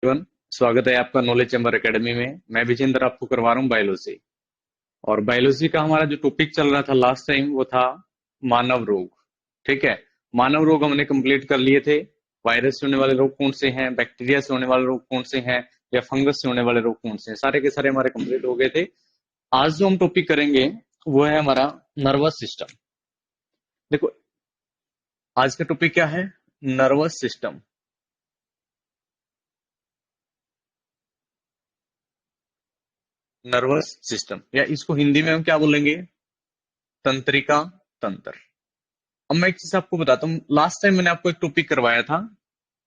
Everyone, स्वागत है आपका नॉलेज चैम्बर एकेडमी में। मैं विजेंद्र आपको करवा रहा हूँ बायोलॉजी। और बायोलॉजी का हमारा जो टॉपिक चल रहा था लास्ट टाइम वो था मानव रोग। ठीक है, मानव रोग हमने कंप्लीट कर लिए थे। वायरस से होने वाले रोग कौन से हैं, बैक्टीरिया से होने वाले रोग कौन से हैं, या फंगस से होने वाले रोग कौन से हैं, सारे के सारे हमारे कंप्लीट हो गए थे। आज जो हम टॉपिक करेंगे वो है हमारा नर्वस सिस्टम। देखो, आज का टॉपिक क्या है? Nervous system. नर्वस सिस्टम, या इसको हिंदी में हम क्या बोलेंगे? तंत्रिका तंत्र। अब मैं एक चीज आपको बताता हूँ, लास्ट टाइम मैंने आपको एक टॉपिक करवाया था,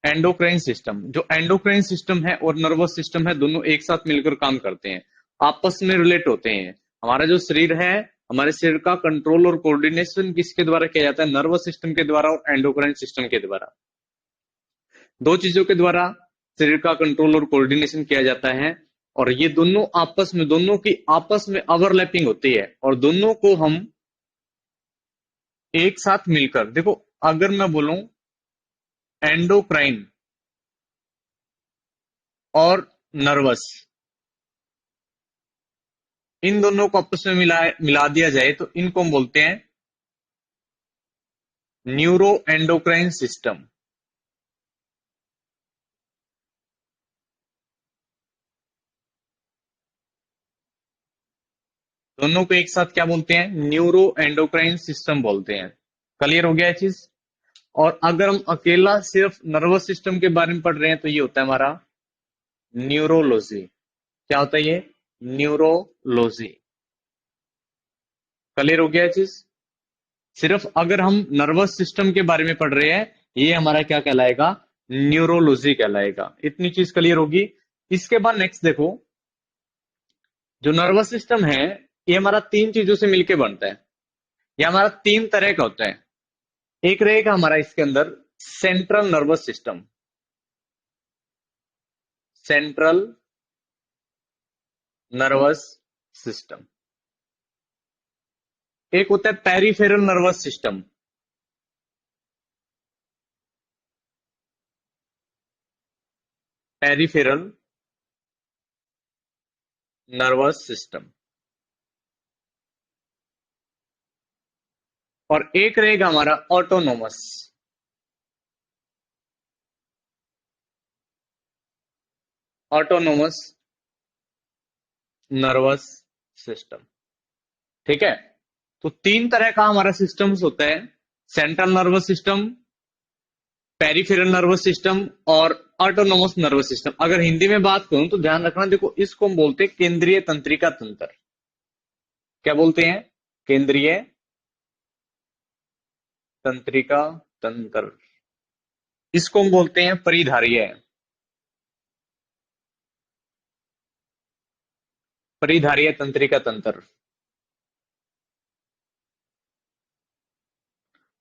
एंडोक्राइन सिस्टम। जो एंडोक्राइन सिस्टम है और नर्वस सिस्टम है, दोनों एक साथ मिलकर काम करते हैं, आपस में रिलेट होते हैं। हमारा जो शरीर है, हमारे शरीर का कंट्रोल और कोऑर्डिनेशन किसके द्वारा किया जाता है? नर्वस सिस्टम के द्वारा और एंडोक्राइन सिस्टम के द्वारा। दो चीजों के द्वारा शरीर का कंट्रोल और कोऑर्डिनेशन किया जाता है, और ये दोनों आपस में, दोनों की आपस में ओवरलैपिंग होती है, और दोनों को हम एक साथ मिलकर, देखो, अगर मैं बोलूं एंडोक्राइन और नर्वस, इन दोनों को आपस में मिला दिया जाए तो इनको हम बोलते हैं न्यूरो एंडोक्राइन सिस्टम। दोनों को एक साथ क्या बोलते हैं? न्यूरो एंडोक्राइन सिस्टम बोलते हैं। क्लियर हो गया ये चीज? और अगर हम अकेला सिर्फ नर्वस सिस्टम के बारे में पढ़ रहे हैं तो ये होता है हमारा न्यूरोलॉजी। क्या होता है ये? न्यूरोलॉजी। क्लियर हो गया ये चीज? सिर्फ अगर हम नर्वस सिस्टम के बारे में पढ़ रहे हैं, ये हमारा क्या कहलाएगा? न्यूरोलॉजी कहलाएगा। इतनी चीज क्लियर होगी। इसके बाद नेक्स्ट देखो, जो नर्वस सिस्टम है, ये हमारा तीन चीजों से मिलके बनता है। ये हमारा तीन तरह का होता है। एक रहेगा हमारा इसके अंदर central nervous system. Central nervous system. एक होता है peripheral nervous system. Peripheral nervous system. और एक रहेगा हमारा ऑटोनोमस। Autonomous nervous system. ठीक है, तो तीन तरह का हमारा सिस्टम्स होता है: central nervous system, peripheral nervous system, और ऑटोनोमस नर्वस सिस्टम। अगर हिंदी में बात करूं तो ध्यान रखना, देखो, इसको हम बोलते हैं केंद्रीय तंत्रिका तंत्र। क्या बोलते हैं? केंद्रीय तंत्रिका तंत्र। इसको हम बोलते हैं परिधारीय। परिधारीय तंत्रिका तंत्र।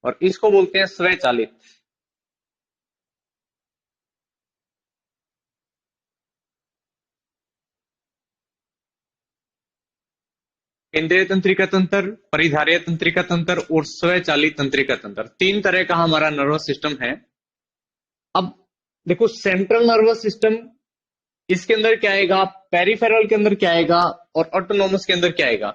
और इसको बोलते हैं स्वचालित। केंद्रीय तंत्रिका तंत्र, परिधारीय तंत्रिका तंत्र और स्वचालित तंत्रिका तंत्र, तीन तरह का हमारा नर्वस सिस्टम है। अब देखो, सेंट्रल नर्वस सिस्टम, इसके अंदर क्या आएगा? पेरिफेरल के अंदर क्या आएगा? और ऑटोनोमस के अंदर क्या आएगा?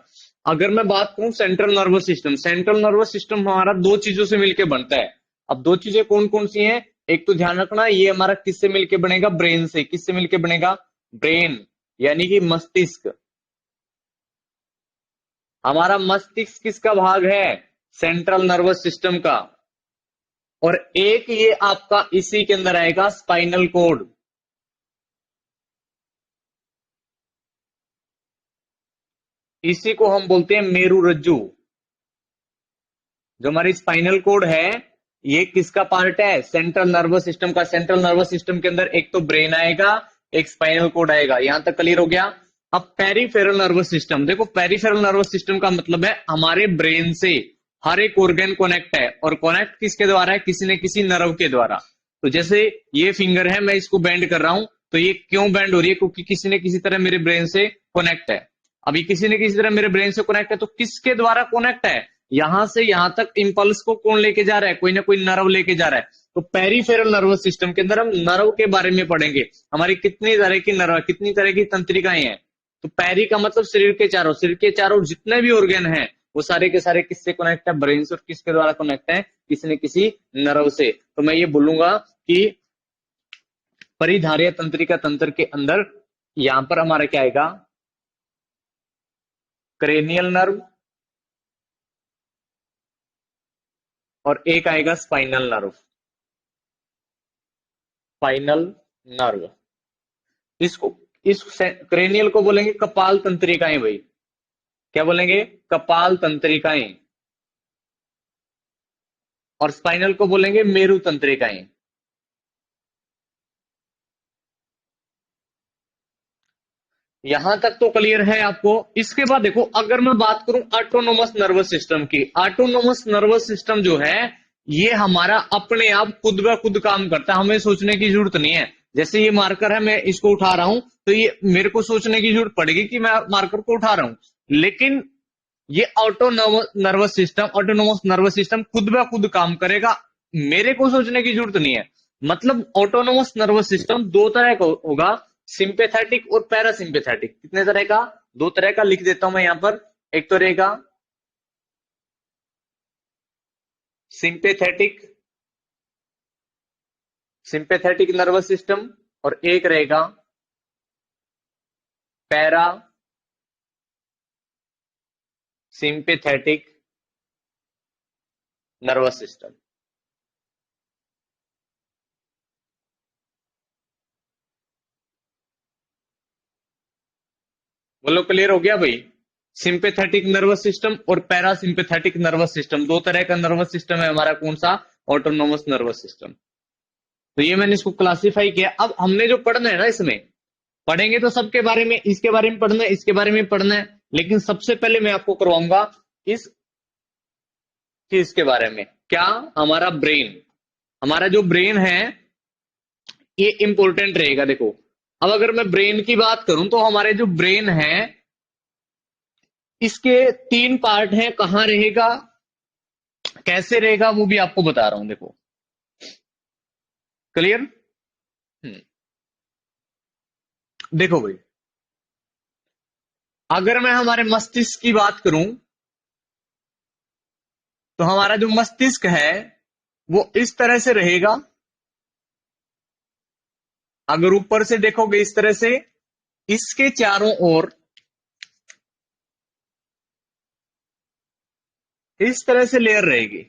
अगर मैं बात करूं central nervous system, central nervous system हमारा दो चीजों से मिलकर बनता है। अब दो चीजें कौन कौन सी हैं? एक तो ध्यान रखना, ये हमारा किससे मिलकर बनेगा? ब्रेन से। किससे मिलकर बनेगा? ब्रेन, यानी कि मस्तिष्क। हमारा मस्तिष्क किसका भाग है? सेंट्रल नर्वस सिस्टम का। और एक ये आपका इसी के अंदर आएगा, स्पाइनल कोड। इसी को हम बोलते हैं मेरुरज्जु। जो हमारी स्पाइनल कोड है, ये किसका पार्ट है? सेंट्रल नर्वस सिस्टम का। सेंट्रल नर्वस सिस्टम के अंदर एक तो ब्रेन आएगा, एक स्पाइनल कोड आएगा। यहां तक क्लियर हो गया? अब पेरिफेरल नर्वस सिस्टम देखो, पेरिफेरल नर्वस सिस्टम का मतलब है हमारे ब्रेन से हर एक ऑर्गन कनेक्ट है, और कनेक्ट किसके द्वारा है? किसी न किसी नर्व के द्वारा। तो जैसे ये फिंगर है, मैं इसको बेंड कर रहा हूं, तो ये क्यों बेंड हो रही है? क्योंकि किसी न किसी तरह मेरे ब्रेन से कनेक्ट है। अभी किसी न किसी तरह मेरे ब्रेन से कनेक्ट है, तो किसके द्वारा कनेक्ट है? यहां से यहां तक इंपल्स को कौन लेके जा रहा है? कोई ना कोई नर्व लेके जा रहा है। तो पेरिफेरल नर्वस सिस्टम के अंदर हम नर्व के बारे में पढ़ेंगे, हमारी कितनी तरह की नर्व, कितनी तरह की तंत्रिकाएं हैं। तो पेरी का मतलब शरीर के चारों जितने भी ऑर्गन हैं वो सारे के सारे किससे कनेक्ट है, ब्रेन से, और किसके द्वारा कनेक्ट है, किसी न किसी नर्व से। तो मैं ये बोलूंगा कि परिधारीय तंत्रिका तंत्र के अंदर यहां पर हमारा क्या आएगा, क्रेनियल नर्व, और एक आएगा स्पाइनल नर्व। स्पाइनल नर्व, इसको इस क्रेनियल को बोलेंगे कपाल तंत्रिकाएं भाई, क्या बोलेंगे, कपाल तंत्रिकाएं। और स्पाइनल को बोलेंगे मेरु तंत्रिकाएं। यहां तक तो क्लियर है आपको। इसके बाद देखो, अगर मैं बात करूं ऑटोनोमस नर्वस सिस्टम की, ऑटोनोमस नर्वस सिस्टम जो है ये हमारा अपने आप खुद ब खुद काम करता है, हमें सोचने की जरूरत नहीं है। जैसे ये मार्कर है, मैं इसको उठा रहा हूं तो ये मेरे को सोचने की जरूरत पड़ेगी कि मैं मार्कर को उठा रहा हूं, लेकिन ये ऑटोनोमस नर्वस सिस्टम खुद ब खुद काम करेगा, मेरे को सोचने की जरूरत नहीं है। मतलब ऑटोनोमस नर्वस सिस्टम दो तरह का होगा, सिंपेथेटिक और पैरासिम्पेथेटिक। कितने तरह का, दो तरह का लिख देता हूं मैं यहां पर। एक तो रहेगा सिंपेथेटिक, सिंपेथेटिक नर्वस सिस्टम, और एक रहेगा पैरा सिंपेथेटिक नर्वस सिस्टम। बोलो क्लियर हो गया भाई। सिंपेथेटिक नर्वस सिस्टम और पैरासिम्पेथेटिक नर्वस सिस्टम, दो तरह का नर्वस सिस्टम है हमारा, कौन सा, ऑटोनोमस नर्वस सिस्टम। तो ये मैंने इसको क्लासिफाई किया। अब हमने जो पढ़ना है ना, इसमें पढ़ेंगे तो सबके बारे में, इसके बारे में पढ़ना है, इसके बारे में पढ़ना है, लेकिन सबसे पहले मैं आपको करवाऊंगा इस चीज के बारे में, क्या, हमारा ब्रेन। हमारा जो ब्रेन है ये इंपॉर्टेंट रहेगा। देखो, अब अगर मैं ब्रेन की बात करूं तो हमारे जो ब्रेन है इसके तीन पार्ट हैं, कहां रहेगा, कैसे रहेगा, वो भी आपको बता रहा हूं। देखो, क्लियर। देखो भाई, अगर मैं हमारे मस्तिष्क की बात करूं तो हमारा जो मस्तिष्क है वो इस तरह से रहेगा। अगर ऊपर से देखोगे इस तरह से, इसके चारों ओर इस तरह से लेयर रहेगी।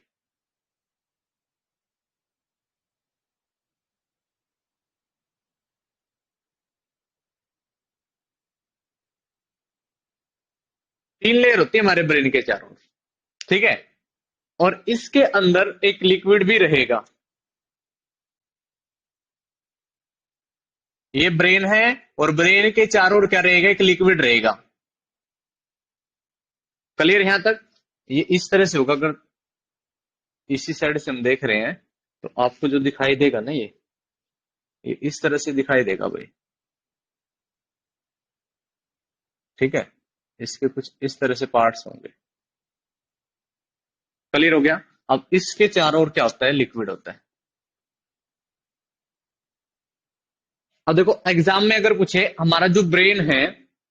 तीन लेयर होती है हमारे ब्रेन के चारों ओर, ठीक है। और इसके अंदर एक लिक्विड भी रहेगा। ये ब्रेन है और ब्रेन के चारों ओर क्या रहेगा, एक लिक्विड रहेगा। क्लियर यहां तक। ये इस तरह से होगा, अगर इसी साइड से हम देख रहे हैं तो आपको जो दिखाई देगा ना, ये इस तरह से दिखाई देगा भाई, ठीक है। इसके कुछ इस तरह से पार्ट्स होंगे। क्लियर हो गया। अब इसके चारों ओर क्या होता है, लिक्विड होता है। अब देखो, एग्जाम में अगर पूछे हमारा जो ब्रेन है,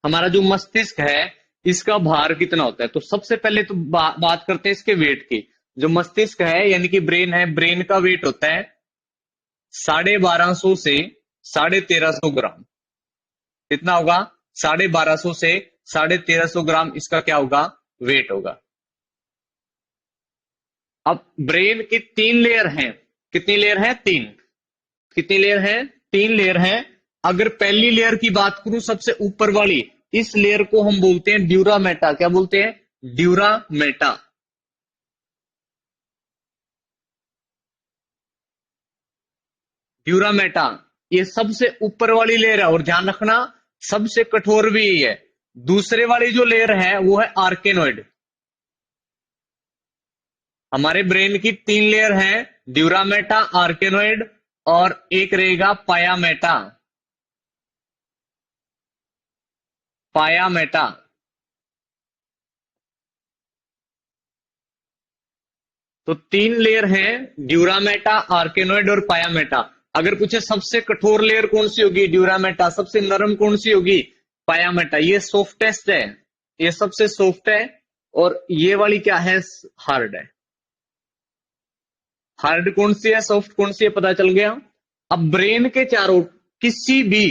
हमारा जो मस्तिष्क है, इसका भार कितना होता है, तो सबसे पहले तो बात करते हैं इसके वेट की। जो मस्तिष्क है यानी कि ब्रेन है, ब्रेन का वेट होता है 1250 से 1350 ग्राम। कितना होगा, 1250 से 1350 ग्राम इसका क्या होगा, वेट होगा। अब ब्रेन की तीन लेयर हैं। कितनी लेयर है, तीन। कितनी लेयर है, तीन लेयर है। अगर पहली लेयर की बात करूं, सबसे ऊपर वाली, इस लेयर को हम बोलते हैं ड्यूरामेटा। क्या बोलते हैं, ड्यूरामेटा। ड्यूरामेटा ये सबसे ऊपर वाली लेयर है, और ध्यान रखना सबसे कठोर भी यही है। दूसरे वाली जो लेयर है वो है आर्केनोइड। हमारे ब्रेन की तीन लेयर हैं, ड्यूरामेटा, आर्केनोइड, और एक रहेगा पायामेटा। पायामेटा। तो 3 लेयर हैं, ड्यूरामेटा, आर्केनोइड और पायामेटा। अगर पूछे सबसे कठोर लेयर कौन सी होगी, ड्यूरामेटा। सबसे नरम कौन सी होगी, पायामेटा। ये सॉफ्टेस्ट है, ये सबसे सॉफ्ट है, और ये वाली क्या है, हार्ड है। हार्ड कौन सी है, सॉफ्ट कौन सी है, पता चल गया। अब ब्रेन के चारों, किसी भी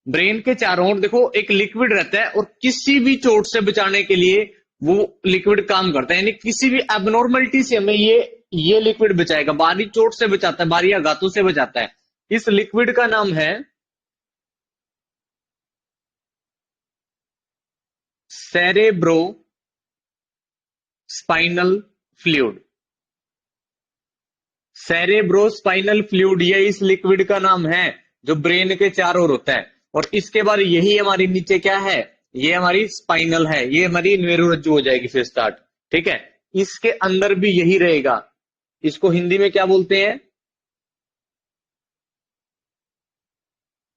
ब्रेन के चारों ओर देखो एक लिक्विड रहता है, और किसी भी चोट से बचाने के लिए वो लिक्विड काम करता है। यानी किसी भी एबनॉर्मलिटी से हमें ये लिक्विड बचाएगा, बाहरी चोट से बचाता है, बाहरी आघातों से बचाता है। इस लिक्विड का नाम है cerebro spinal fluid. Cerebrospinal fluid, ये इस लिक्विड का नाम है जो ब्रेन के चारों ओर होता है। और इसके बाद यही हमारी नीचे क्या है, ये हमारी स्पाइनल है, ये हमारी मेरुरज्जु हो जाएगी फिर स्टार्ट। ठीक है, इसके अंदर भी यही रहेगा। इसको हिंदी में क्या बोलते हैं,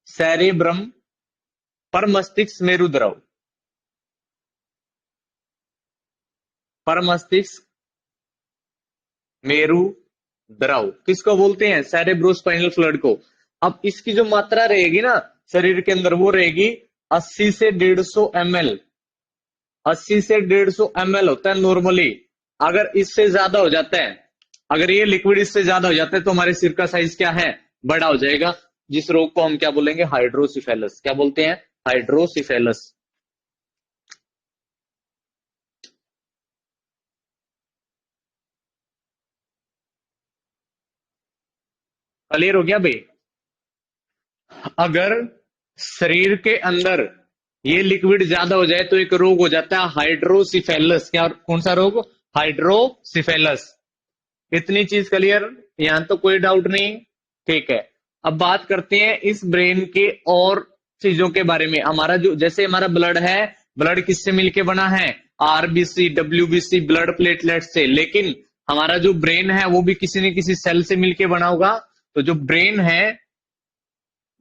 सेरेब्रम पर मस्तिष्क मेरुद्रव। पर मस्तिष्क मेरु द्रव किसको बोलते हैं, सेरेब्रोस्पाइनल फ्लूइड को। अब इसकी जो मात्रा रहेगी ना शरीर के अंदर, वो रहेगी 80 से 150 ml। 80 से 150 ml होता है नॉर्मली। अगर इससे ज्यादा हो जाता है, अगर ये लिक्विड इससे ज्यादा हो जाता है, तो हमारे सिर का साइज क्या है, बड़ा हो जाएगा। जिस रोग को हम क्या बोलेंगे, हाइड्रोसिफेलस। क्या बोलते हैं, हाइड्रोसिफेलस। क्लियर हो गया भाई। अगर शरीर के अंदर ये लिक्विड ज्यादा हो जाए तो एक रोग हो जाता है हाइड्रोसिफेलस। क्या, कौन सा रोग, हाइड्रोसिफेलस। इतनी चीज क्लियर, यहां तो कोई डाउट नहीं। ठीक है, अब बात करते हैं इस ब्रेन के और चीजों के बारे में। हमारा जो, जैसे हमारा ब्लड है, ब्लड किससे मिलके बना है, आरबीसी, डब्ल्यूबीसी, ब्लड प्लेटलेट से। लेकिन हमारा जो ब्रेन है वो भी किसी न किसी सेल से मिलके बना होगा। तो जो ब्रेन है,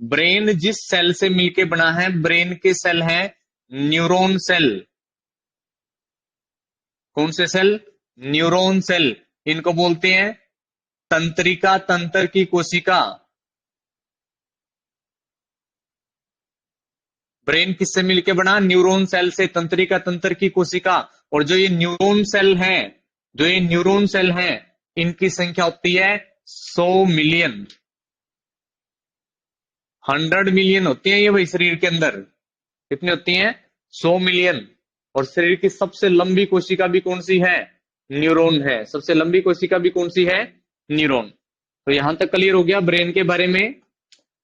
ब्रेन जिस सेल से मिलके बना है, ब्रेन के सेल हैं न्यूरॉन सेल। कौन से सेल, न्यूरॉन सेल। इनको बोलते हैं तंत्रिका तंत्र की कोशिका। ब्रेन किससे मिलके बना, न्यूरॉन सेल से, तंत्रिका तंत्र की कोशिका। और जो ये न्यूरॉन सेल हैं, जो ये न्यूरॉन सेल हैं, इनकी संख्या होती है 100 मिलियन। 100 मिलियन होती है ये भाई शरीर के अंदर। कितनी होती हैं, 100 मिलियन। और शरीर की सबसे लंबी कोशिका भी कौन सी है, न्यूरॉन है। सबसे लंबी कोशिका भी कौन सी है, न्यूरॉन। तो यहां तक क्लियर हो गया ब्रेन के बारे में।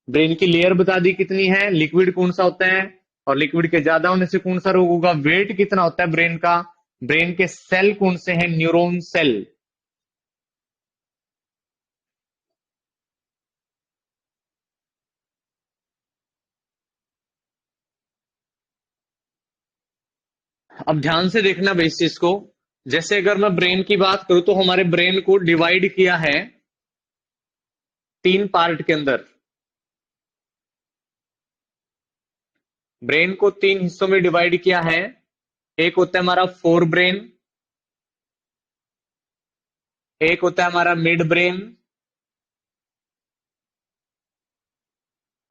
ब्रेन की लेयर बता दी कितनी है, लिक्विड कौन सा होता है, और लिक्विड के ज्यादा होने से कौन सा रोग होगा, वेट कितना होता है ब्रेन का, ब्रेन के सेल कौन से हैं, न्यूरॉन सेल। अब ध्यान से देखना भाई इस चीज को। जैसे अगर मैं ब्रेन की बात करूं, तो हमारे ब्रेन को डिवाइड किया है 3 पार्ट के अंदर। ब्रेन को 3 हिस्सों में डिवाइड किया है। एक होता है हमारा फोर ब्रेन, एक होता है हमारा मिड ब्रेन,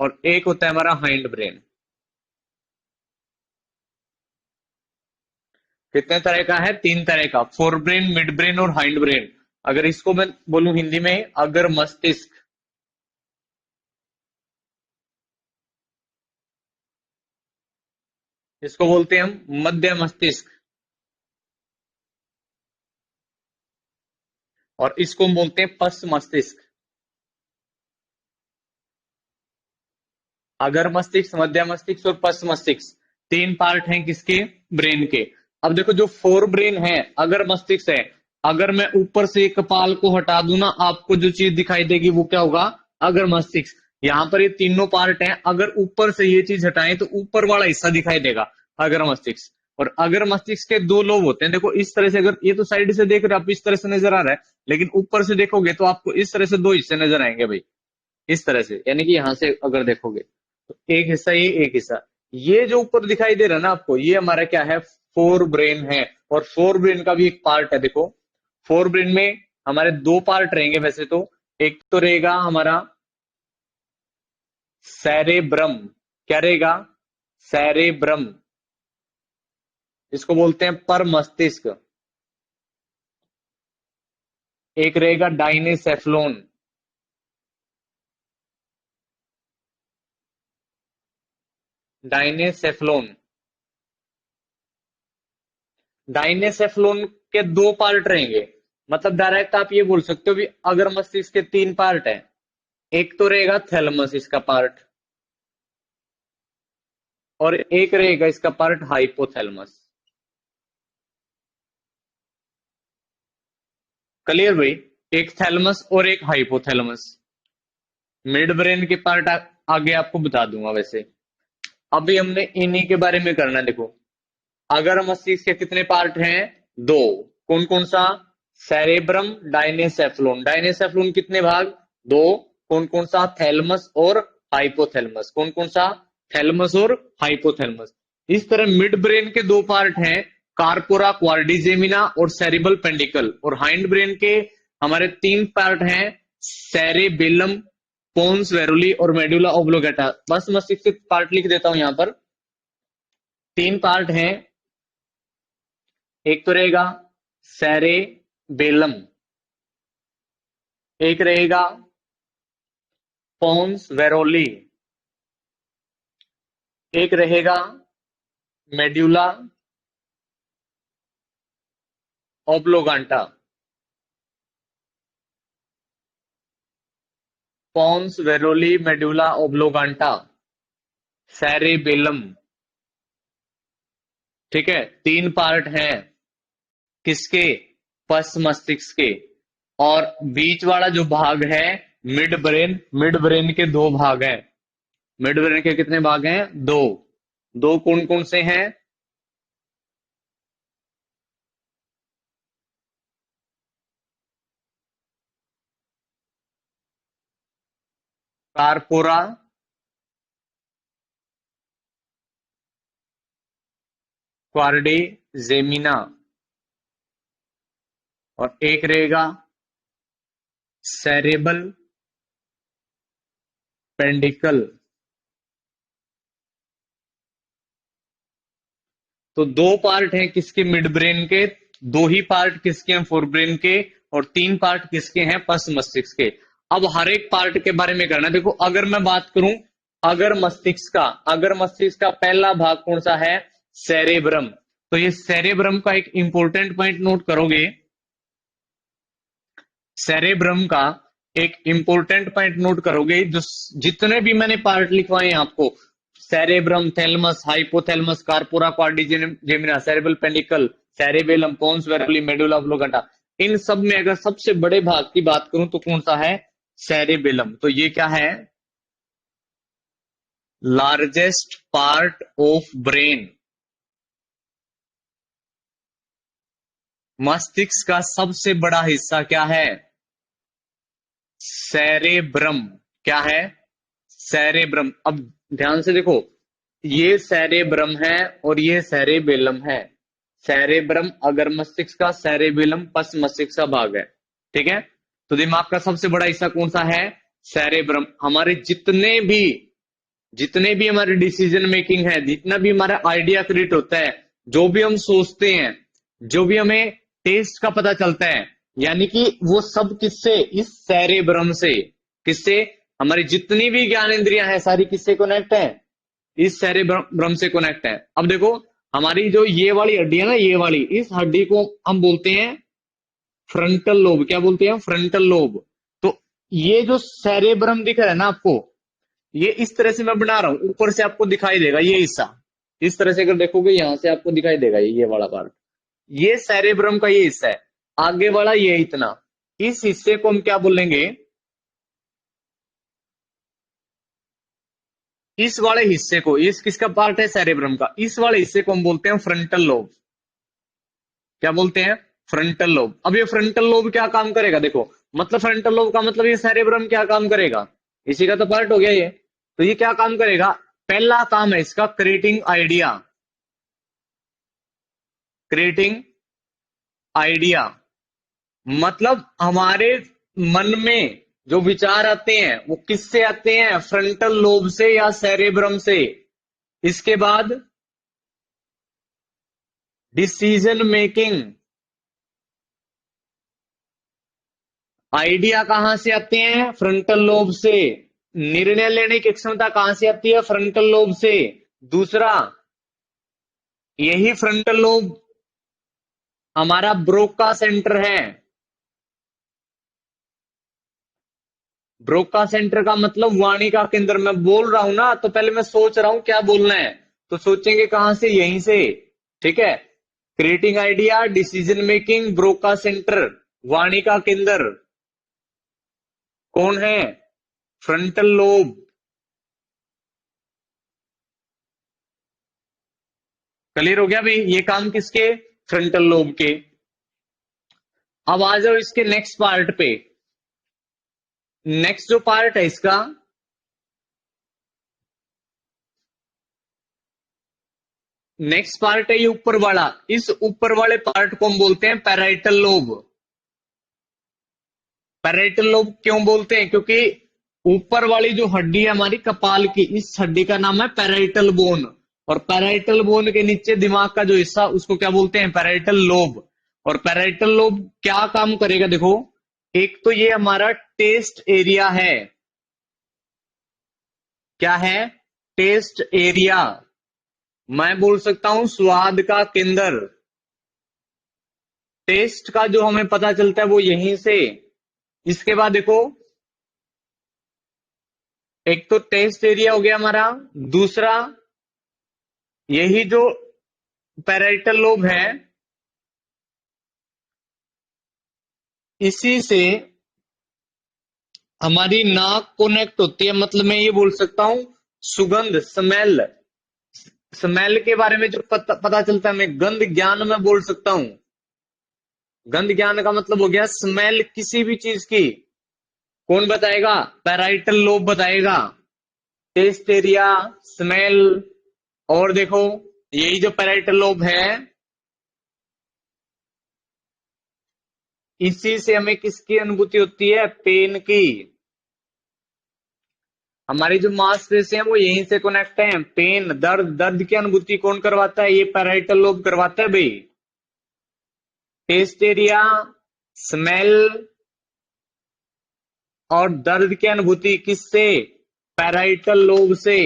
और एक होता है हमारा हाइंड ब्रेन। कितने तरह का है, 3 तरह का, फोर ब्रेन, मिड ब्रेन और हाइंड ब्रेन। अगर इसको मैं बोलूं हिंदी में, अगर मस्तिष्क, इसको बोलते हैं हम मध्य मस्तिष्क, और इसको हम बोलते हैं पश्च मस्तिष्क। अगर मस्तिष्क, मध्य मस्तिष्क और पश्च मस्तिष्क, 3 पार्ट हैं किसके, ब्रेन के। अब देखो जो फोर ब्रेन है, अगर मस्तिष्क है, अगर मैं ऊपर से एक कपाल को हटा दूं ना, आपको जो चीज दिखाई देगी वो क्या होगा, अगर मस्तिष्क। यहां पर ये तीनों पार्ट हैं, अगर ऊपर से ये चीज हटाएं तो ऊपर वाला हिस्सा दिखाई देगा, अगर मस्तिष्क। और अगर मस्तिष्क के 2 लोब होते हैं, देखो इस तरह से, अगर ये तो साइड से देख रहे हो आप, इस तरह से नजर आ रहा है, लेकिन ऊपर से देखोगे तो आपको इस तरह से 2 हिस्से नजर आएंगे भाई, इस तरह से। यानी कि यहां से अगर देखोगे तो एक हिस्सा ये, एक हिस्सा ये, जो ऊपर दिखाई दे रहा है ना आपको, ये हमारा क्या है, फोर ब्रेन है। और फोर ब्रेन का भी एक पार्ट है देखो, फोर ब्रेन में हमारे दो पार्ट रहेंगे वैसे तो। एक तो रहेगा हमारा सेरेब्रम। क्या रहेगा? सेरेब्रम। इसको बोलते हैं पर मस्तिष्क। एक रहेगा डाइनेसेफ्लोन। डाइनेसेफ्लोन। डाइनेसेफ्लोन के दो पार्ट रहेंगे। मतलब डायरेक्ट आप ये बोल सकते हो भी अगर मस्तिष्क के तीन पार्ट है। एक तो रहेगा थैलमस इसका पार्ट, और एक रहेगा इसका पार्ट हाइपोथैलेमस। क्लियर भाई? एक थैलमस और एक हाइपोथैलेमस। मिड ब्रेन के पार्ट आगे आपको बता दूंगा वैसे। अभी हमने इन्हीं के बारे में करना है। देखो, अगर मस्तिष्क के कितने पार्ट हैं? दो। कौन कौन सा? सेरेब्रम, डाइनेसेफ्लोन। डाइनेसेफ्लोन कितने भाग? दो। कौन कौन सा? थैलमस और हाइपोथैलेमस। कौन कौन सा? थैलमस और हाइपोथैलेमस। इस तरह मिड ब्रेन के दो पार्ट हैं, कार्पोरा क्वाड्रिजेमिना और सेरिबल पेंडिकल। और हाइंड ब्रेन के हमारे तीन पार्ट हैं, सेरेबेलम, पोन्स वेरुली और मेडुला ओब्लोगेटा। बस मस्तिष्क के पार्ट लिख देता हूं यहां पर। तीन पार्ट हैं। एक तो रहेगा सेरेबेलम, एक रहेगा पोन्स वेरोली, एक रहेगा medulla oblongata. Pons varolii, medulla oblongata, cerebellum. ठीक है, तीन पार्ट हैं किसके? पस मस्तिष्क के। और बीच वाला जो भाग है मिड ब्रेन, मिड ब्रेन के दो भाग हैं। मिड ब्रेन के कितने भाग हैं? दो। दो कौन कौन से हैं? कार्पोरा क्वाड्रिजेमिना, और एक रहेगा सेरेबल पेंडिकल। तो दो पार्ट हैं किसके? मिड ब्रेन के। दो ही पार्ट किसके हैं? फोर ब्रेन के। और तीन पार्ट किसके हैं? पस मस्तिष्क के। अब हर एक पार्ट के बारे में करना। देखो, अगर मैं बात करूं अगर मस्तिष्क का पहला भाग कौन सा है? सेरेब्रम। तो ये सेरेब्रम का एक इंपॉर्टेंट पॉइंट नोट करोगे। सेरेब्रम का एक इंपॉर्टेंट पॉइंट नोट करोगे, जो जितने भी मैंने पार्ट लिखवाए हैं आपको, cerebrum, thalamus, hypothalamus, corpora quadrigemina, cerebral peduncle, cerebellum, pons varolii, medulla oblongata, इन सब में अगर सबसे बड़े भाग की बात करूं तो कौन सा है? सेरेबेलम। तो ये क्या है? Largest part of brain. मस्तिष्क का सबसे बड़ा हिस्सा क्या है? सेरेब्रम। क्या है? सेरेब्रम। अब ध्यान से देखो, ये सेरेब्रम है और ये सेरेबेलम है। सेरेब्रम अगर मस्तिष्क का, सेरेबेलम पस मस्तिष्क का भाग है। ठीक है, तो दिमाग का सबसे बड़ा हिस्सा कौन सा है? सेरेब्रम। हमारे जितने भी हमारे डिसीजन मेकिंग है, जितना भी हमारा आइडिया क्रिएट होता है, जो भी हम सोचते हैं, जो भी हमें टेस्ट का पता चलता है, यानी कि वो सब किससे? इस सेरेब्रम से। किससे? हमारी जितनी भी ज्ञान इंद्रियां हैं सारी किससे कनेक्ट है? इस सेरेब्रम से कनेक्ट है। अब देखो, हमारी जो ये वाली हड्डी है ना, ये वाली, इस हड्डी को हम बोलते हैं फ्रंटल लोब। क्या बोलते हैं? Frontal lobe. तो ये जो सेरेब्रम दिख रहा है ना आपको, ये इस तरह से मैं बना रहा हूं, ऊपर से आपको दिखाई देगा ये हिस्सा। इस तरह से अगर देखोगे यहां से आपको दिखाई देगा ये वाला पार्ट। ये सेरेब्रम का ये हिस्सा है। आगे वाला ये इतना, इस हिस्से को हम क्या बोलेंगे? इस वाले हिस्से को, इस किसका पार्ट है? सेरेब्रम का। इस वाले हिस्से को हम बोलते हैं फ्रंटल लोब। क्या बोलते हैं? Frontal lobe. अब ये फ्रंटल लोब क्या काम करेगा? देखो, मतलब फ्रंटल लोब का मतलब ये सेरेब्रम क्या काम करेगा? इसी का तो पार्ट हो गया ये। तो ये क्या काम करेगा? पहला काम है इसका क्रिएटिंग आइडिया। Creating idea. मतलब हमारे मन में जो विचार आते हैं वो किससे आते हैं? फ्रंटल लोब से या सेरेब्रम से। इसके बाद डिसीजन मेकिंग आइडिया कहां से आते हैं? फ्रंटल लोब से। निर्णय लेने की क्षमता कहां से आती है? फ्रंटल लोब से। दूसरा, यही फ्रंटल लोब हमारा ब्रोका सेंटर है। ब्रोका सेंटर का मतलब वाणी का केंद्र। मैं बोल रहा हूं ना तो पहले मैं सोच रहा हूं क्या बोलना है, तो सोचेंगे कहां से? यहीं से। ठीक है। Creating idea, decision making, Broca centre, वाणी का केंद्र कौन है? Frontal lobe. क्लियर हो गया भाई? ये काम किसके? फ्रंटल लोब के। अब आ जाओ इसके नेक्स्ट पार्ट पे। नेक्स्ट जो पार्ट है इसका, नेक्स्ट पार्ट है ये ऊपर वाला। इस ऊपर वाले पार्ट को हम बोलते हैं पैराइटल लोब। पैराइटल लोब क्यों बोलते हैं? क्योंकि ऊपर वाली जो हड्डी है हमारी कपाल की, इस हड्डी का नाम है पैराइटल बोन। और पैराइटल बोन के नीचे दिमाग का जो हिस्सा, उसको क्या बोलते हैं? Parietal lobe. और पैराइटल लोब क्या काम करेगा? देखो, एक तो ये हमारा टेस्ट एरिया है। क्या है? Taste area. मैं बोल सकता हूं स्वाद का केंद्र। टेस्ट का जो हमें पता चलता है वो यहीं से। इसके बाद देखो, एक तो टेस्ट एरिया हो गया हमारा। दूसरा, यही जो पैराइटल लोब है, इसी से हमारी नाक कनेक्ट होती है। मतलब मैं ये बोल सकता हूं सुगंध, स्मेल। स्मेल के बारे में जो पता चलता है, मैं गंध ज्ञान में बोल सकता हूं। गंध ज्ञान का मतलब हो गया स्मेल किसी भी चीज की। कौन बताएगा? पैराइटल लोब बताएगा। Taste area, smell. और देखो, यही जो पैराइटल लोब है, इसी से हमें किसकी अनुभूति होती है? पेन की। हमारी जो मांसपेशियां हैं वो यहीं से कनेक्ट है। पेन, दर्द, दर्द की अनुभूति कौन करवाता है? ये पैराइटल लोब करवाता है भाई। टेस्ट एरिया, स्मेल और दर्द की अनुभूति किससे? पैराइटल लोब से।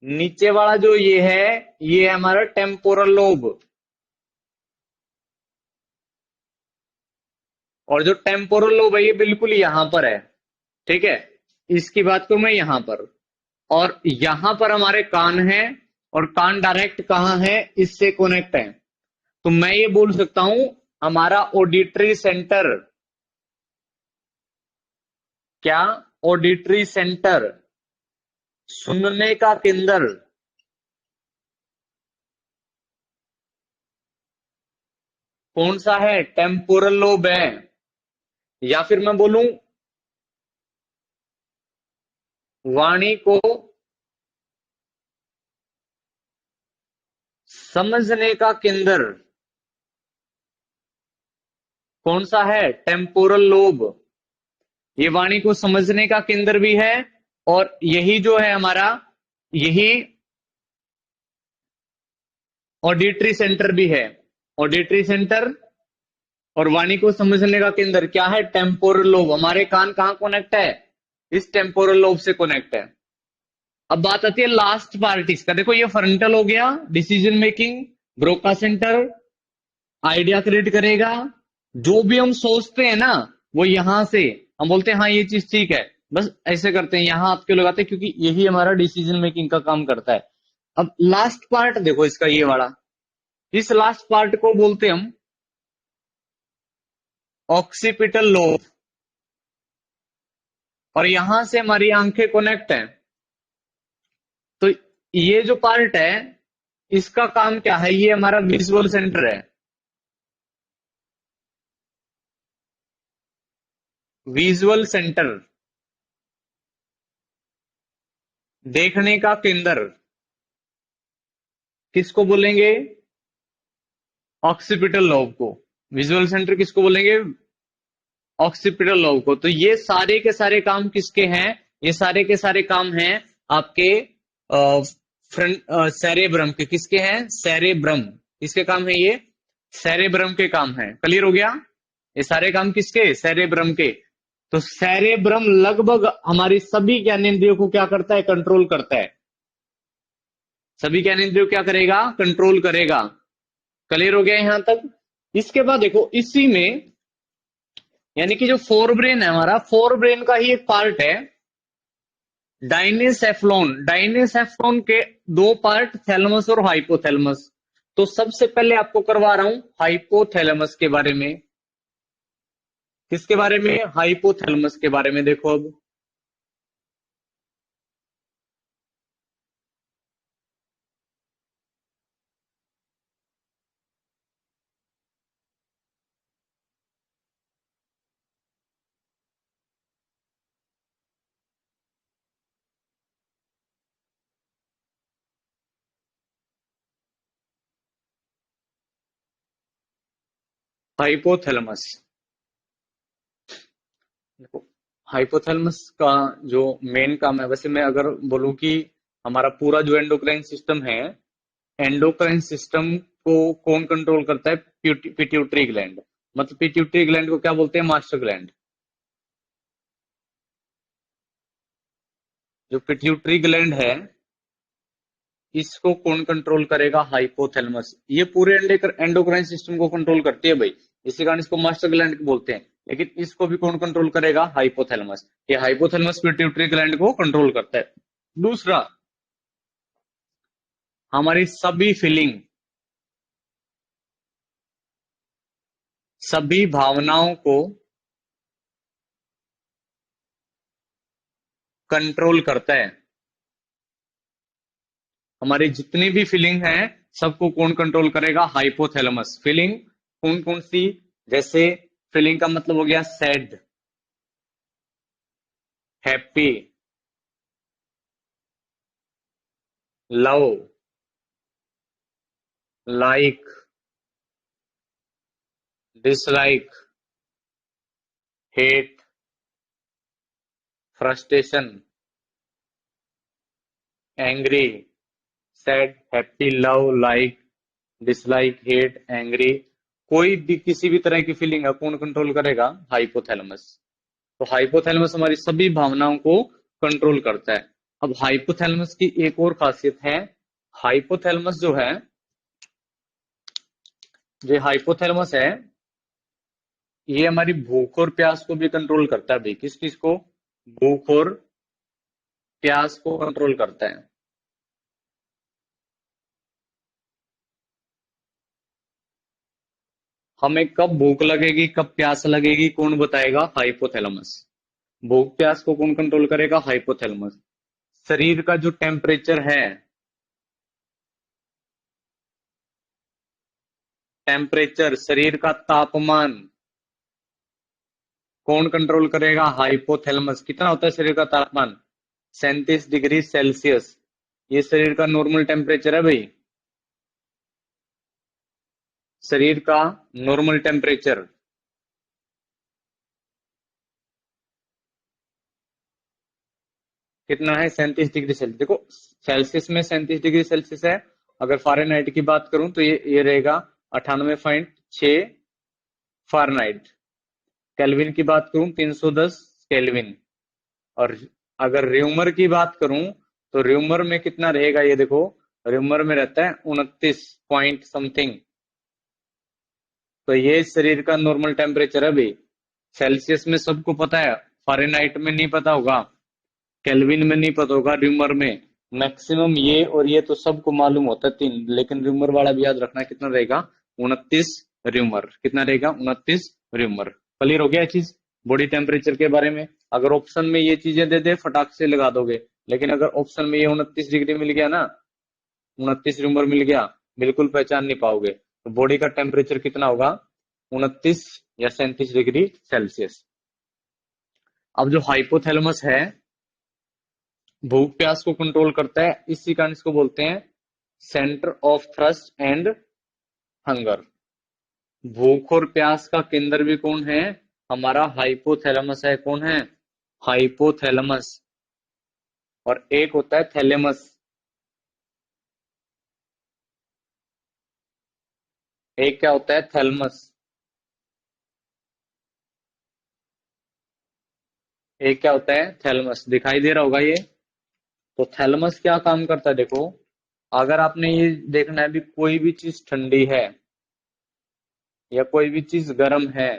नीचे वाला जो ये है हमारा टेम्पोरल लोब। और जो टेम्पोरल लोब है ये बिल्कुल यहां पर है। ठीक है। इसकी बात करूं मैं यहां पर। और यहां पर हमारे कान है। और कान डायरेक्ट कहां है? इससे कनेक्ट है। तो मैं ये बोल सकता हूं हमारा ऑडिटरी सेंटर। क्या? ऑडिटरी सेंटर, सुनने का केंद्र, कौन सा है? टेम्पोरल लोब है। या फिर मैं बोलूं वाणी को समझने का केंद्र कौन सा है? Temporal lobe. ये वाणी को समझने का केंद्र भी है। और यही जो है हमारा, यही ऑडिटरी सेंटर भी है। ऑडिटरी सेंटर और वाणी को समझने का केंद्र क्या है? Temporal lobe. हमारे कान कहां कनेक्ट है? इस टेम्पोरल लोब से कनेक्ट है। अब बात आती है लास्ट पार्ट इसका। देखो, ये फ्रंटल हो गया, decision making, Broca centre, idea create करेगा। जो भी हम सोचते हैं ना, वो यहां से हम बोलते हैं हाँ ये चीज ठीक है। बस ऐसे करते हैं, यहां हाथ क्यों लगाते हैं? क्योंकि यही हमारा डिसीजन मेकिंग का काम करता है। अब लास्ट पार्ट देखो इसका, ये वाला। इस लास्ट पार्ट को बोलते हैं हम ऑक्सीपिटल लोब। और यहां से हमारी आंखें कनेक्ट है। तो ये जो पार्ट है, इसका काम क्या है? ये हमारा विजुअल सेंटर है। विजुअल सेंटर, देखने का केंद्र, किसको बोलेंगे? ऑक्सीपिटल लोब को। विजुअल सेंटर किसको बोलेंगे? ऑक्सीपिटल लोब को। तो ये सारे के सारे काम किसके हैं? ये सारे के सारे काम हैं आपके फ्रंट सेरेब्रम के। किसके हैं? सेरेब्रम। किसके काम है ये? सेरेब्रम के काम है। क्लियर हो गया? ये सारे काम किसके? सेरेब्रम के। तो सेरेब्रम लगभग हमारी सभी ज्ञानेंद्रियों को क्या करता है? कंट्रोल करता है। सभी ज्ञानेंद्रियों क्या करेगा? कंट्रोल करेगा। क्लियर हो गया यहां तक? इसके बाद देखो, इसी में यानी कि जो फोर ब्रेन है हमारा, फोर ब्रेन का ही एक पार्ट है डाइनेसेफ्लॉन। डाइनेसेफ्लॉन के दो पार्ट, थैलेमस और हाइपोथैलेमस। तो सबसे पहले आपको करवा रहा हूं हाइपोथैलेमस के बारे में। किसके बारे में? हाइपोथैलेमस के बारे में। देखो अब, हाइपोथैलेमस। देखो, हाइपोथैलेमस का जो मेन काम है, वैसे मैं अगर बोलूं कि हमारा पूरा जो एंडोक्राइन सिस्टम है, एंडोक्राइन सिस्टम को कौन कंट्रोल करता है? Pituitary gland. मतलब पिट्यूटरी ग्लैंड को क्या बोलते हैं? Master gland. जो पिट्यूटरी ग्लैंड है, इसको कौन कंट्रोल करेगा? हाइपोथैलेमस। ये पूरे एंडोक्राइन सिस्टम को कंट्रोल करती है भाई, इसी कारण इसको मास्टर ग्लैंड बोलते हैं। लेकिन इसको भी कौन कंट्रोल करेगा? हाइपोथैलेमस। ये हाइपोथैलेमस पिट्यूटरी ग्लैंड को कंट्रोल करता है। दूसरा, हमारी सभी फीलिंग, सभी भावनाओं को कंट्रोल करता है। हमारी जितनी भी फीलिंग है, सबको कौन कंट्रोल करेगा? हाइपोथैलेमस। फीलिंग कौन कौन सी? जैसे फीलिंग का मतलब हो गया sad, happy, love, like, dislike, hate, frustration, angry, sad, happy, love, like, dislike, hate, angry. कोई भी किसी भी तरह की फीलिंग है, कौन कंट्रोल करेगा? हाइपोथैलेमस। तो हाइपोथैलेमस हमारी सभी भावनाओं को कंट्रोल करता है। अब हाइपोथैलेमस की एक और खासियत है। हाइपोथैलेमस जो है, जो हाइपोथैलेमस है, ये हमारी भूख और प्यास को भी कंट्रोल करता है भाई। किस चीज को? भूख और प्यास को कंट्रोल करता है। हमें कब भूख लगेगी, कब प्यास लगेगी, कौन बताएगा? हाइपोथैलेमस। भूख प्यास को कौन कंट्रोल करेगा? हाइपोथैलेमस। शरीर का जो टेम्परेचर है, टेम्परेचर, शरीर का तापमान कौन कंट्रोल करेगा? हाइपोथैलेमस। कितना होता है शरीर का तापमान? 37 डिग्री सेल्सियस। ये शरीर का नॉर्मल टेम्परेचर है भाई। शरीर का नॉर्मल टेम्परेचर कितना है? 37 डिग्री सेल्सियस। देखो, सेल्सियस में 37 डिग्री सेल्सियस है। अगर फ़ारेनहाइट की बात करूं तो ये रहेगा 98.6 फ़ारेनहाइट। केल्विन की बात करूं, 310 केल्विन। और अगर र्यूमर की बात करूं, तो र्यूमर में कितना रहेगा? ये देखो, र्यूमर में रहता है 29 पॉइंट समथिंग। तो ये शरीर का नॉर्मल टेम्परेचर है भाई। सेल्सियस में सबको पता है, फ़ारेनहाइट में नहीं पता होगा, केल्विन में नहीं पता होगा, र्यूमर में। मैक्सिमम ये और ये तो सबको मालूम होता है 3, लेकिन र्यूमर वाला भी याद रखना। कितना रहेगा? 29 र्यूमर। कितना रहेगा? 29 र्यूमर। क्लियर हो गया ये चीज बॉडी टेम्परेचर के बारे में? अगर ऑप्शन में ये चीजें दे दे, फटाक से लगा दोगे। लेकिन अगर ऑप्शन में ये 29 डिग्री मिल गया ना, 29 र्यूमर मिल गया, बिल्कुल पहचान नहीं पाओगे। तो बॉडी का टेम्परेचर कितना होगा? 29 या 37 डिग्री सेल्सियस। अब जो हाइपोथैलेमस है, भूख प्यास को कंट्रोल करता है, इसी कारण इसको बोलते हैं centre of thrust and hunger. भूख और प्यास का केंद्र भी कौन है? हमारा हाइपोथैलेमस है। कौन है? हाइपोथैलेमस। और एक होता है थैलेमस। एक क्या होता है? थैलेमस। एक क्या होता है? थैलेमस। दिखाई दे रहा होगा ये। तो थैलेमस क्या काम करता है देखो। अगर आपने ये देखना है भी कोई भी चीज ठंडी है या कोई भी चीज गर्म है,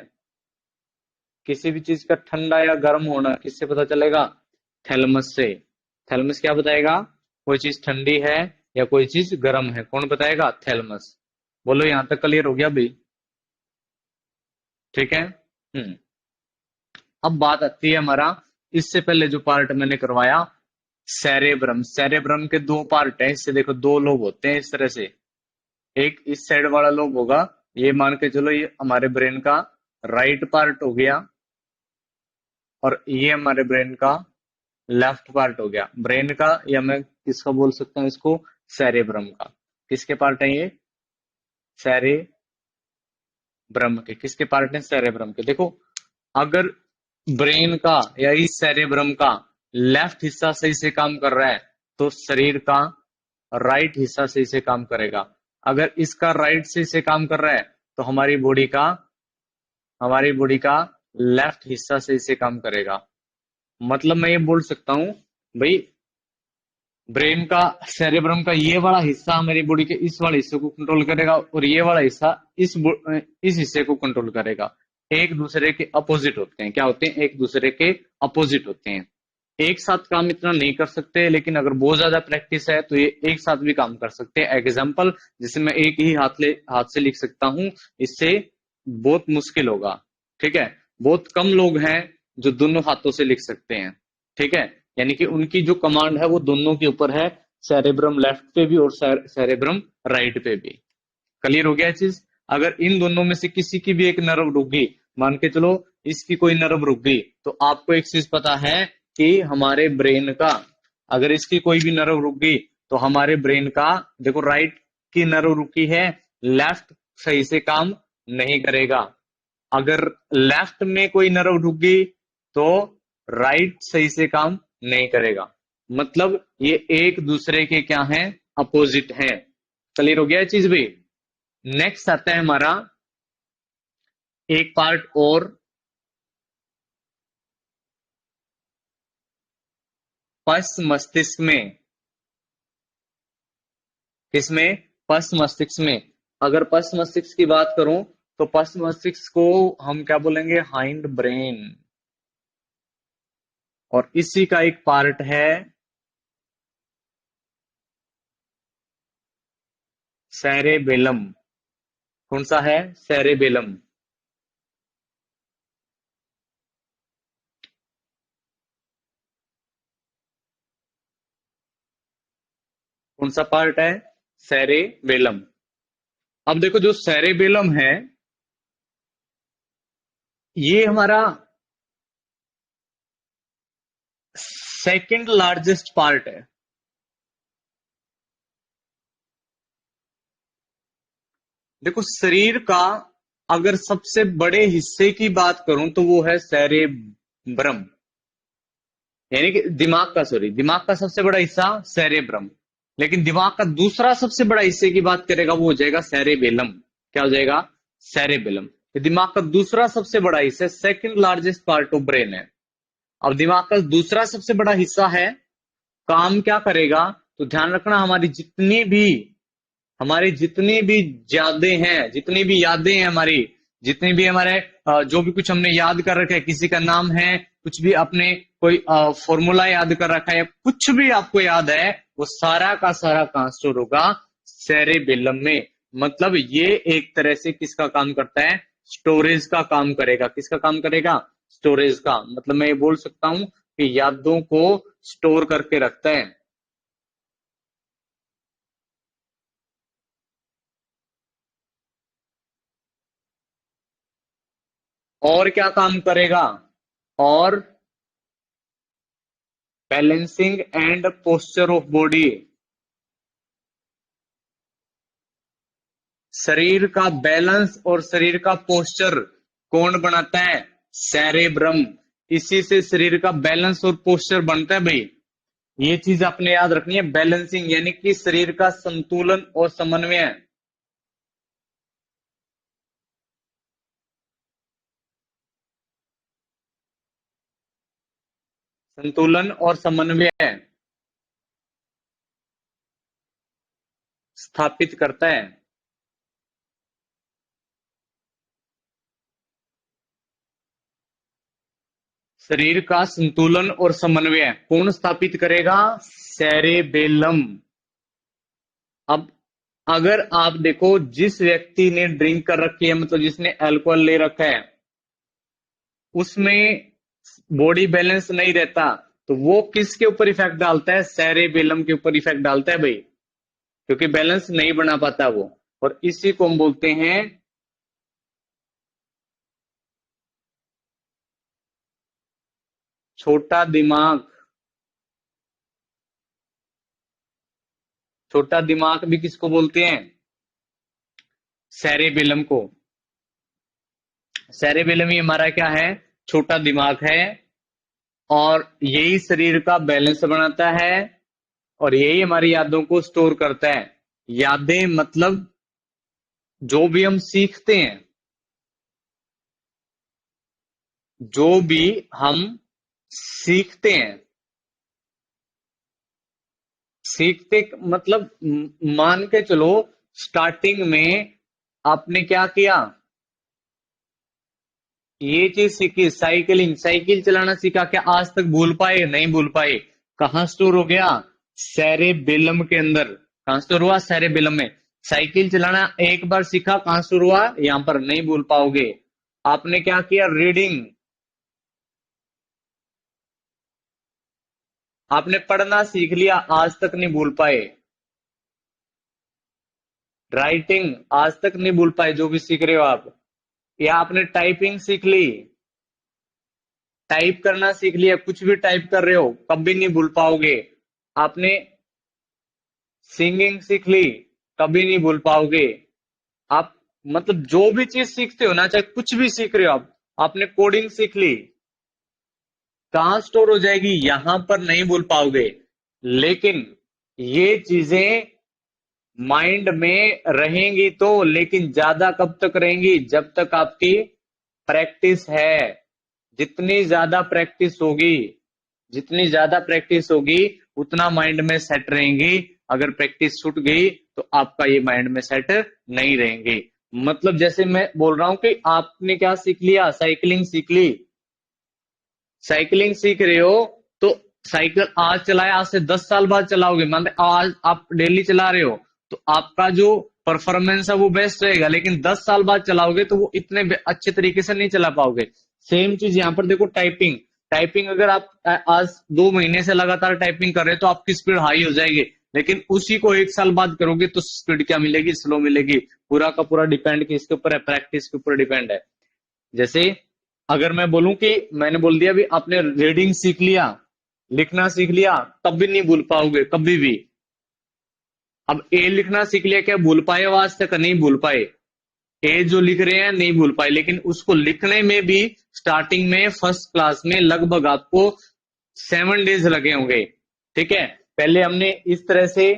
किसी भी चीज का ठंडा या गर्म होना किससे पता चलेगा? थैलेमस से। थैलेमस क्या बताएगा? कोई चीज ठंडी है या कोई चीज गर्म है, कौन बताएगा? थैलेमस। बोलो यहां तक क्लियर हो गया भाई? ठीक है। अब बात आती है हमारा, इससे पहले जो पार्ट मैंने करवाया, सेरेब्रम। सेरेब्रम के दो पार्ट हैं, इससे देखो दो लोब होते हैं इस तरह से। एक इस साइड वाला लोब होगा, ये मान के चलो ये हमारे ब्रेन का राइट पार्ट हो गया, और ये हमारे ब्रेन का लेफ्ट पार्ट हो गया। ब्रेन का, या मैं किसका बोल सकता हूँ इसको? सेरेब्रम का। किसके पार्ट है ये? सेरेब्रम के। किसके पार्ट है? सेरेब्रम के। देखो, अगर ब्रेन का या इस सेरेब्रम का लेफ्ट हिस्सा सही से काम कर रहा है, तो शरीर का राइट हिस्सा सही से काम करेगा। अगर इसका राइट सही से काम कर रहा है, तो हमारी बॉडी का लेफ्ट हिस्सा सही से काम करेगा। मतलब मैं ये बोल सकता हूं भाई, ब्रेन का, सेरेब्रम का ये वाला हिस्सा हमारी बॉडी के इस वाले हिस्से को कंट्रोल करेगा, और ये वाला हिस्सा इस हिस्से को कंट्रोल करेगा। एक दूसरे के अपोजिट होते हैं। क्या होते हैं? एक दूसरे के अपोजिट होते हैं। एक साथ काम इतना नहीं कर सकते, लेकिन अगर बहुत ज्यादा प्रैक्टिस है तो ये एक साथ भी काम कर सकते हैं। एग्जाम्पल, जैसे मैं एक ही हाथ से लिख सकता हूं, इससे बहुत मुश्किल होगा। ठीक है। बहुत कम लोग हैं जो दोनों हाथों से लिख सकते हैं। ठीक है। यानी कि उनकी जो कमांड है वो दोनों के ऊपर है, सेरेब्रम लेफ्ट पे भी और सेरेब्रम राइट पे भी। क्लियर हो गया चीज? अगर इन दोनों में से किसी की भी एक नर्व रुक गई, मान के चलो इसकी कोई नर्व रुक गई, तो आपको एक चीज पता है कि हमारे ब्रेन का, अगर इसकी कोई भी नर्व रुक गई, तो हमारे ब्रेन का, देखो राइट की नर्व रुकी है, लेफ्ट सही से काम नहीं करेगा। अगर लेफ्ट में कोई नर्व रुक गई, तो राइट सही से काम नहीं करेगा। मतलब ये एक दूसरे के क्या हैं? अपोजिट हैं। क्लियर हो गया चीज भी? नेक्स्ट आता है हमारा एक पार्ट और, पश्च मस्तिष्क में। किसमें? पश्च मस्तिष्क में। अगर पश्च मस्तिष्क की बात करूं, तो पश्च मस्तिष्क को हम क्या बोलेंगे? Hind brain. और इसी का एक पार्ट है सेरेबेलम। कौन सा है? सेरेबेलम। कौन सा पार्ट है? सेरेबेलम। अब देखो, जो सेरेबेलम है, ये हमारा सेकंड लार्जेस्ट पार्ट है। देखो, शरीर का अगर सबसे बड़े हिस्से की बात करूं, तो वो है सेरेब्रम। यानी कि दिमाग का, सॉरी, दिमाग का सबसे बड़ा हिस्सा सेरेब्रम। लेकिन दिमाग का दूसरा सबसे बड़ा हिस्से की बात करेगा, वो हो जाएगा सेरेबेलम। क्या हो जाएगा? सेरेबेलम। ये दिमाग का दूसरा सबसे बड़ा हिस्सा, second largest part of brain है। अब दिमाग का दूसरा सबसे बड़ा हिस्सा है, काम क्या करेगा? तो ध्यान रखना, हमारी जितनी भी यादें हैं, जितनी भी यादें हैं हमारी, जितनी भी हमारे जो भी कुछ हमने याद कर रखा है, किसी का नाम है, कुछ भी अपने कोई फॉर्मूला याद कर रखा है, कुछ भी आपको याद है, वो सारा का सारा कहां स्टोर होगा? सेरेबेलम में। मतलब ये एक तरह से किसका काम करता है? स्टोरेज का काम करेगा। किसका काम करेगा? स्टोरेज का। मतलब मैं ये बोल सकता हूं कि यादों को स्टोर करके रखता है। और क्या काम करेगा? और balancing and posture of body. शरीर का बैलेंस और शरीर का पोस्चर कौन बनाता है? सेरेब्रम। इसी से शरीर का बैलेंस और पोस्चर बनता है भाई। ये चीज आपने याद रखनी है, बैलेंसिंग यानी कि शरीर का संतुलन और समन्वय। संतुलन और समन्वय स्थापित करता है। शरीर का संतुलन और समन्वय कौन स्थापित करेगा? सेरेबेलम। अब अगर आप देखो, जिस व्यक्ति ने ड्रिंक कर रखी है, मतलब जिसने अल्कोहल ले रखा है, उसमें बॉडी बैलेंस नहीं रहता, तो वो किसके ऊपर इफेक्ट डालता है? सेरेबेलम के ऊपर इफेक्ट डालता है भाई, क्योंकि बैलेंस नहीं बना पाता वो। और इसी को हम बोलते हैं छोटा दिमाग। छोटा दिमाग भी किसको बोलते हैं? सेरेबेलम को। सेरेबेलम ही हमारा क्या है? छोटा दिमाग है, और यही शरीर का बैलेंस बनाता है, और यही हमारी यादों को स्टोर करता है। यादें मतलब जो भी हम सीखते हैं, जो भी हम सीखते हैं, सीखते मतलब मान के चलो, स्टार्टिंग में आपने क्या किया? ये चीज सीखी, साइकिलिंग, साइकिल चलाना सीखा, क्या आज तक भूल पाए? नहीं भूल पाए। कहाँ स्टोर हो गया? सेरेबेलम के अंदर। कहाँ स्टोर हुआ? सेरेबेलम में। साइकिल चलाना एक बार सीखा, कहाँ स्टोर हुआ? यहां पर। नहीं भूल पाओगे। आपने क्या किया? रीडिंग, आपने पढ़ना सीख लिया, आज तक नहीं भूल पाए। राइटिंग आज तक नहीं भूल पाए, जो भी सीख रहे हो आप। या आपने टाइपिंग सीख ली, टाइप करना सीख लिया, कुछ भी टाइप कर रहे हो, कभी नहीं भूल पाओगे। आपने सिंगिंग सीख ली, कभी नहीं भूल पाओगे। आप मतलब जो भी चीज सीखते हो ना, चाहे कुछ भी सीख रहे हो आप, आपने कोडिंग सीख ली, कहाँ स्टोर हो जाएगी? यहां पर नहीं भूल पाओगे। लेकिन ये चीजें माइंड में रहेंगी तो, लेकिन ज्यादा कब तक रहेंगी? जब तक आपकी प्रैक्टिस है। जितनी ज्यादा प्रैक्टिस होगी, जितनी ज्यादा प्रैक्टिस होगी, उतना माइंड में सेट रहेंगी। अगर प्रैक्टिस छूट गई तो आपका ये माइंड में सेट नहीं रहेंगे। मतलब जैसे मैं बोल रहा हूं कि आपने क्या सीख लिया? साइकिलिंग सीख ली। साइकिलिंग सीख रहे हो तो साइकिल आज चलाया, आज से 10 साल बाद चलाओगे, मान आज आप डेली चला रहे हो, तो आपका जो परफॉर्मेंस है वो बेस्ट रहेगा। लेकिन 10 साल बाद चलाओगे तो वो इतने अच्छे तरीके से नहीं चला पाओगे। सेम चीज यहाँ पर देखो, टाइपिंग। टाइपिंग अगर आप आज 2 महीने से लगातार टाइपिंग कर रहे हो तो आपकी स्पीड हाई हो जाएगी, लेकिन उसी को 1 साल बाद करोगे तो स्पीड क्या मिलेगी? स्लो मिलेगी। पूरा का पूरा डिपेंड किसके ऊपर है? प्रैक्टिस के ऊपर डिपेंड है। जैसे अगर मैं बोलूं कि मैंने बोल दिया भी आपने रीडिंग सीख लिया, लिखना सीख लिया, तब भी नहीं भूल पाओगे कभी भी। अब ए लिखना सीख लिया, क्या भूल पाए? हो आज तक नहीं भूल पाए। ए जो लिख रहे हैं नहीं भूल पाए, लेकिन उसको लिखने में भी स्टार्टिंग में फर्स्ट क्लास में लगभग आपको 7 डेज लगे होंगे। ठीक है, पहले हमने इस तरह से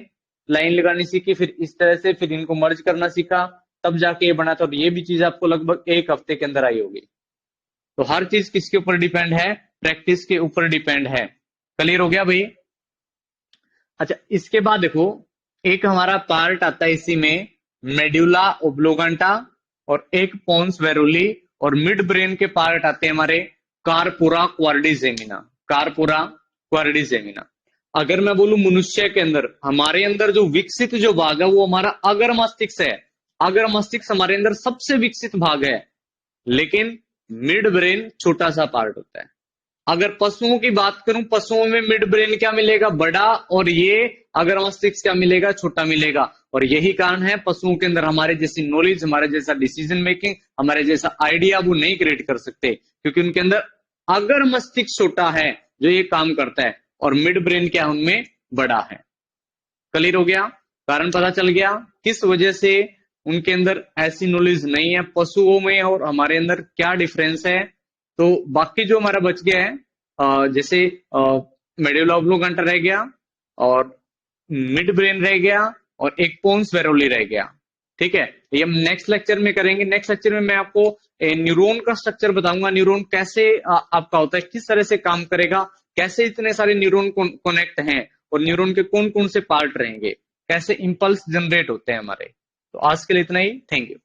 लाइन लगानी सीखी, फिर इस तरह से, फिर इनको मर्ज करना सीखा, तब जाके ये बना था। और ये भी चीज आपको लगभग 1 हफ्ते के अंदर आई होगी। तो हर चीज किसके ऊपर डिपेंड है? प्रैक्टिस के ऊपर डिपेंड है। क्लियर हो गया भाई? अच्छा, इसके बाद देखो, एक हमारा पार्ट आता है इसी में, मेड्यूला ओब्लोगांटा, और एक पोन्स वेरुली, और मिड ब्रेन के पार्ट आते हैं हमारे कार्पोरा क्वाड्रिजेमिना। Corpora quadrigemina. अगर मैं बोलूं मनुष्य के अंदर, हमारे अंदर जो विकसित जो भाग है वो हमारा अगर मस्तिष्क है। अगर मस्तिष्क हमारे अंदर सबसे विकसित भाग है, लेकिन मिड ब्रेन छोटा सा पार्ट होता है। अगर पशुओं की बात करूं, पशुओं में मिड ब्रेन क्या मिलेगा? बड़ा, और ये अगर मस्तिष्क क्या मिलेगा? छोटा मिलेगा। और यही कारण है पशुओं के अंदर हमारे जैसी नॉलेज, हमारे जैसा डिसीजन मेकिंग, हमारे जैसा आइडिया वो नहीं क्रिएट कर सकते, क्योंकि उनके अंदर अगर मस्तिष्क छोटा है जो ये काम करता है, और मिड ब्रेन क्या है? उनमें बड़ा है। क्लियर हो गया? कारण पता चल गया किस वजह से उनके अंदर ऐसी नॉलेज नहीं है। पशुओं में और हमारे अंदर क्या डिफरेंस है? तो बाकी जो हमारा बच गया है, जैसे मेडुला ऑब्लिंगुएटा रह गया, और मिड ब्रेन रह गया, और एक पोन्स वेरोली रह गया। ठीक है, ये हम नेक्स्ट लेक्चर में करेंगे। नेक्स्ट लेक्चर में मैं आपको न्यूरॉन का स्ट्रक्चर बताऊंगा, न्यूरॉन कैसे आपका होता है, किस तरह से काम करेगा, कैसे इतने सारे न्यूरॉन कनेक्ट हैं, और न्यूरॉन के कौन कौन से पार्ट रहेंगे, कैसे इंपल्स जनरेट होते हैं हमारे। तो आज के लिए इतना ही, थैंक यू।